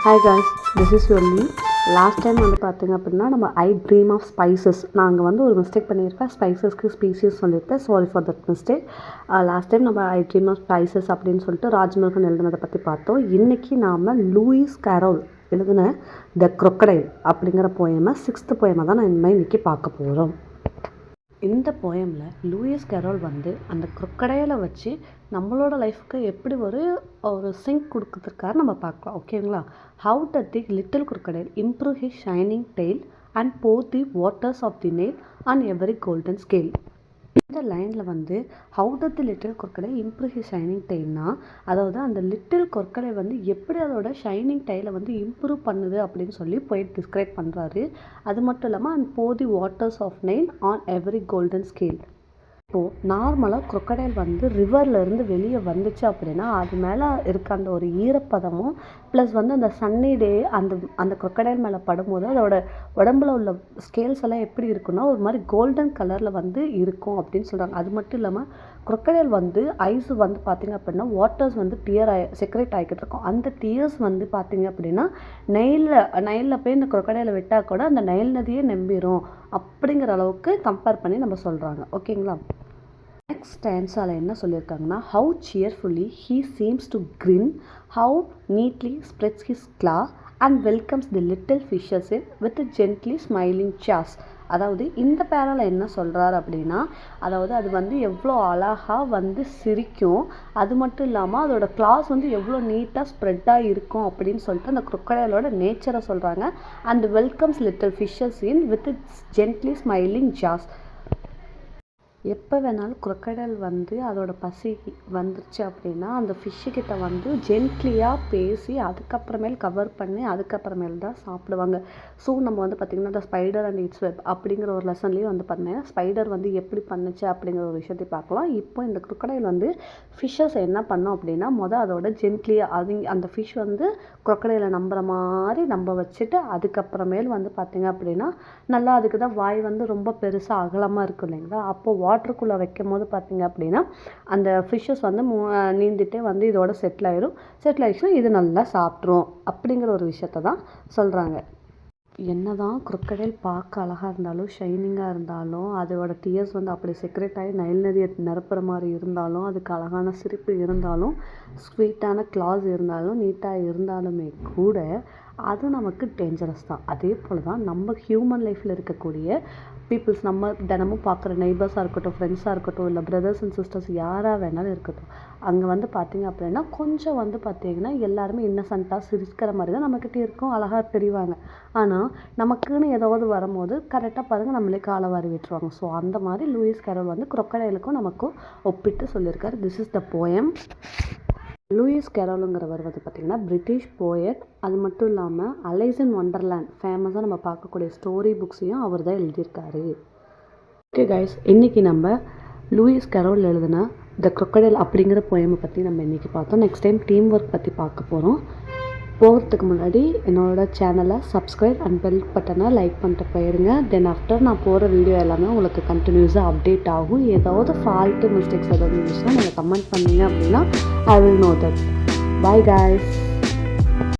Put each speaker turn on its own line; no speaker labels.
Hi guys, this is your last time வந்து பார்த்திங்க அப்படின்னா நம்ம ஐ ட்ரீம் ஆஃப் ஸ்பைசஸ் நாங்கள் வந்து ஒரு மிஸ்டேக் பண்ணியிருக்கேன். ஸ்பைசஸ்க்கு ஸ்பீசிஸ் சொல்லியிருக்கேன். Sorry for that mistake. Last time நம்ம ஐ ட்ரீம் ஆஃப் ஸ்பைசஸ் அப்படின்னு சொல்லிட்டு ராஜ்மோகன் எழுதுனதை பற்றி பார்த்தோம். இன்றைக்கி நாம் லூயிஸ் கேரோல் எழுதின த க்ரொக்கடைல் அப்படிங்கிற போயமை 6th போயமை தான் நான் இன்றைக்கி பார்க்க போகிறோம். இந்த போயமில் லூயிஸ் கேரோல் வந்து அந்த க்ரொக்கடைலை வச்சு நம்மளோட லைஃப்க்கு எப்படி ஒரு சிங்க் கொடுக்குறதுக்காக நம்ம பார்க்கலாம். ஓகேங்களா? How doth the little crocodile improve his shining tail and bore the waters of the Nile on every golden scale. இந்த லைனில் வந்து how doth the little crocodile improve his shining டெய்ல்னா, அதாவது அந்த லிட்டில் க்ரொக்கடைல் வந்து எப்படி அதோட ஷைனிங் டெய்லை வந்து இம்ப்ரூவ் பண்ணுது அப்படின்னு சொல்லி போய் டிஸ்கிரைப் பண்ணுறாரு. அது மட்டும் இல்லாமல் and bore the waters of Nile on every golden scale. இப்போது நார்மலாக க்ரொக்கடைல் வந்து ரிவர்லேருந்து வெளியே வந்துச்சு அப்படின்னா அது மேலே இருக்க அந்த ஒரு ஈரப்பதமும் ப்ளஸ் வந்து அந்த சன்னி டே அந்த க்ரொக்கடைல் மேலே படும்போது அதோட உடம்புல உள்ள ஸ்கேல்ஸ் எல்லாம் எப்படி இருக்குன்னா ஒரு மாதிரி கோல்டன் கலரில் வந்து இருக்கும் அப்படின்னு சொல்கிறாங்க. அது மட்டும் இல்லாமல் க்ரொக்கடைல் வந்து ஐஸ் வந்து பார்த்திங்க அப்படின்னா வாட்டர்ஸ் வந்து செக்ரேட் ஆகிக்கிட்டு இருக்கும். அந்த டியர்ஸ் வந்து பார்த்திங்க அப்படின்னா நெயிலில் போய் இந்த க்ரொக்கடைலை விட்டால் கூட அந்த நெயில் நதியே நம்பிடும் அப்படிங்கிற அளவுக்கு கம்பேர் பண்ணி நம்ம சொல்கிறாங்க. ஓகேங்களா? நெக்ஸ்ட் ஸ்டான்ஸால என்ன சொல்லியிருக்காங்கன்னா, how cheerfully he seems to grin, how neatly spreads his claw and welcomes the little fishes in with gently smiling jaws. அதாவது இந்த பேரால என்ன சொல்கிறார் அப்படின்னா, அதாவது அது வந்து எவ்வளோ அழகாக வந்து சிரிக்கும், அது மட்டும் இல்லாமல் அதோட கிளாஸ் வந்து எவ்வளோ நீட்டாக ஸ்ப்ரெட்டாக இருக்கும் அப்படின்னு சொல்லிட்டு அந்த க்ரொக்கடைலோட நேச்சரை சொல்கிறாங்க. And welcomes little fishes in with gently smiling jaws. எப்போ வேணாலும் க்ரொக்கடைல் வந்து அதோட பசி வந்துருச்சு அப்படின்னா அந்த ஃபிஷ்ஷுக்கிட்ட வந்து ஜென்ட்லியாக பேசி அதுக்கப்புறமேல் கவர் பண்ணி அதுக்கப்புறமேல் தான் சாப்பிடுவாங்க. ஸோ நம்ம வந்து பார்த்திங்கன்னா இந்த ஸ்பைடர் அண்ட் இட்ஸ் வெப் அப்படிங்கிற ஒரு லெசன்லேயும் வந்து பார்த்தீங்கன்னா ஸ்பைடர் வந்து எப்படி பண்ணுச்சு அப்படிங்கிற ஒரு விஷயத்தை பார்க்கலாம். இப்போ இந்த க்ரொக்கடைல் வந்து ஃபிஷ்ஷஸ் என்ன பண்ணோம் அப்படின்னா அதோட ஜென்ட்லியாக அந்த ஃபிஷ் வந்து க்ரொக்கடைலை நம்புகிற மாதிரி நம்ப வச்சுட்டு அதுக்கப்புறமேல் வந்து பார்த்திங்க அப்படின்னா நல்லா அதுக்கு தான் வாய் வந்து ரொம்ப பெருசாக அகலமாக இருக்கும் இல்லைங்களா? அப்போது வாட்டருக்குள்ளே வைக்கும் போது பார்த்திங்க அப்படின்னா அந்த ஃபிஷ்ஷஸ் வந்து நீந்திட்டே வந்து இதோட செட்டில் ஆகிடுச்சுன்னா இது நல்லா சாப்பிட்ரும் அப்படிங்கிற ஒரு விஷயத்த தான் சொல்கிறாங்க. என்னதான் க்ரொக்கடைல் பார்க்க அழகாக இருந்தாலும் ஷைனிங்காக இருந்தாலும் அதோட டியர்ஸ் வந்து அப்படி செக்ரெட் ஆகி நைல் நதியை நிரப்புற மாதிரி இருந்தாலும் அதுக்கு அழகான சிரிப்பு இருந்தாலும் ஸ்வீட்டான கிளாஸ் இருந்தாலும் நீட்டாக இருந்தாலுமே கூட அது நமக்கு டேஞ்சரஸ் தான். அதே போல் தான் நம்ம ஹியூமன் லைஃப்பில் இருக்கக்கூடிய பீப்புள்ஸ், நம்ம தினமும் பார்க்குற நெய்பர்ஸாக இருக்கட்டும், ஃப்ரெண்ட்ஸாக இருக்கட்டும், இல்லை பிரதர்ஸ் அண்ட் சிஸ்டர்ஸ் யாராக வேணாலும் இருக்கட்டும், அங்கே வந்து பார்த்திங்க அப்படின்னா கொஞ்சம் வந்து பார்த்திங்கன்னா எல்லாருமே இன்னசென்ட்டாக சிரிக்கிற மாதிரி தான் நம்மக்கிட்டே இருக்கும், அழகாக தெரிவாங்க. ஆனால் நமக்குன்னு ஏதாவது வரும்போது கரெக்டாக பாருங்கள் நம்மளே காலை வாரி விட்டுருவாங்க. ஸோ அந்த மாதிரி லூயிஸ் கேரோல் வந்து க்ரொக்கடைலுக்கும் நமக்கும் ஒப்பிட்டு சொல்லியிருக்காரு. This is the poem. Lewis கேரோலுங்கிறவர் வந்து பார்த்திங்கன்னா பிரிட்டிஷ் போயட். அது மட்டும் இல்லாமல் அலைஸ் இன் ஒண்டர்லேண்ட் ஃபேமஸாக நம்ம பார்க்கக்கூடிய ஸ்டோரி புக்ஸையும் அவர் தான் எழுதியிருக்காரு. ஓகே கைஸ், இன்றைக்கி நம்ம லூயிஸ் கேரோல் எழுதின த க்ரொக்கடைல் அப்படிங்கிற போயமை பற்றி நம்ம இன்றைக்கி பார்த்தோம். நெக்ஸ்ட் டைம் டீம் ஒர்க் பற்றி பார்க்க போகிறோம். போகிறதுக்கு முன்னாடி என்னோட சேனலை சப்ஸ்கிரைப் அண்ட் பெல் பட்டனை லைக் பண்ணிட்டு போயிருங்க. தென் ஆஃப்டர் நான் போகிற வீடியோ எல்லாமே உங்களுக்கு கண்டினியூஸாக அப்டேட் ஆகும். ஏதாவது ஃபால்ட்டு மிஸ்டேக்ஸ் ஏதாவது இருந்துச்சுன்னா நீங்கள் கமெண்ட் பண்ணீங்க அப்படின்னா I will know that. Bye guys.